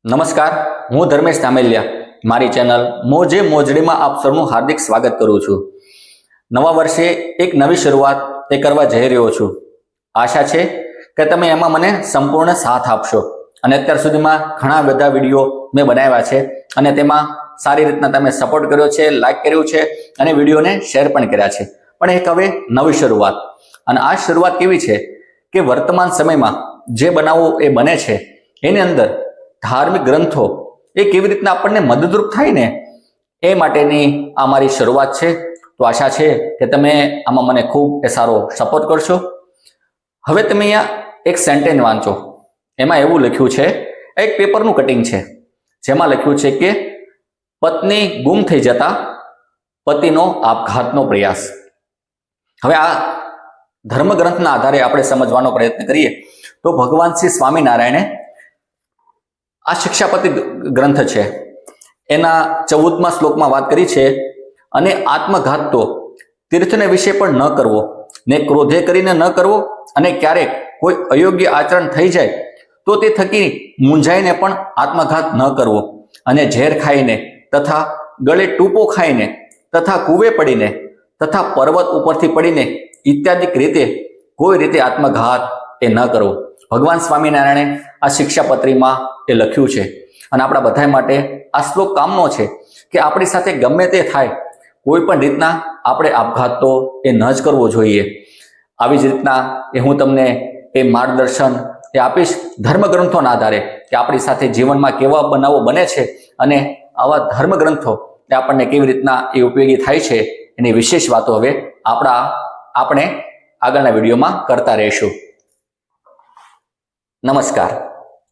નમસ્કાર, હું ધર્મેશ ધામેલિયા મારી ચેનલ મોજે મોજડીમાં આપ સૌનું હાર્દિક સ્વાગત કરું છું। નવા વર્ષે એક નવી શરૂઆત કરવા જઈ રહ્યો છું। આશા છે કે તમે એમાં મને સંપૂર્ણ સાથ આપશો અને અત્યાર સુધીમાં ઘણા બધા વિડીયો મેં બનાવ્યા છે અને તેમાં સારી રીતના તમે સપોર્ટ કર્યો છે, લાઈક કર્યું છે અને વિડીયોને શેર પણ કર્યા છે। પણ એક હવે નવી શરૂઆત, અને આ શરૂઆત કેવી છે કે વર્તમાન સમયમાં જે બનાવો એ બને છે એની અંદર ધાર્મિક ગ્રંથો એ કેવી રીતના આપણને મદદરૂપ થાય ને એ માટેની આ મારી શરૂઆત છે। તો આશા છે કે તમે આમાં મને ખૂબ સારો સપોર્ટ કરશો। હવે તમે અહીંયા એક સેન્ટેન્સ વાંચો, એમાં એવું લખ્યું છે, એક પેપરનું કટિંગ છે જેમાં લખ્યું છે કે પત્ની ગુમ થઈ જતા પતિનો આપઘાતનો પ્રયાસ। હવે આ ધર્મગ્રંથના આધારે આપણે સમજવાનો પ્રયત્ન કરીએ તો ભગવાન શ્રી સ્વામિનારાયણે આ શિક્ષાપતિ ગ્રંથ છે એના 14મા શ્લોકમાં વાત કરી છે, અને આત્મઘાત તો તીર્થને વિશે પણ ન કરવો ને ક્રોધે કરીને ન કરવો, અને ક્યારેક કોઈ અયોગ્ય આચરણ થઈ જાય તો તે થકી મૂંઝાઈને પણ આત્મઘાત ન કરવો, અને ઝેર ખાઈને તથા ગળે ટૂંપો ખાઈને તથા કૂવે પડીને તથા પર્વત ઉપરથી પડીને ઇત્યાદિક રીતે કોઈ રીતે આત્મઘાત એ ન કરવો। ભગવાન સ્વામિનારાયણે આ શિક્ષાપત્રીમાં એ લખ્યું છે, અને આપણા બધા માટે આ શ્લોક કામનો છે કે આપણી સાથે ગમે તે થાય કોઈ પણ રીતના આપણે આપઘાત તો એ ન જ કરવો જોઈએ। આવી જ રીતના હું તમને એ માર્ગદર્શન આપીશ ધર્મગ્રંથોના આધારે કે આપણી સાથે જીવનમાં કેવા બનાવો બને છે અને આવા ધર્મગ્રંથો એ આપણને કેવી રીતના એ ઉપયોગી થાય છે એની વિશેષ વાતો હવે આપણે આગળના વિડીયોમાં કરતા રહીશું। નમસ્કાર।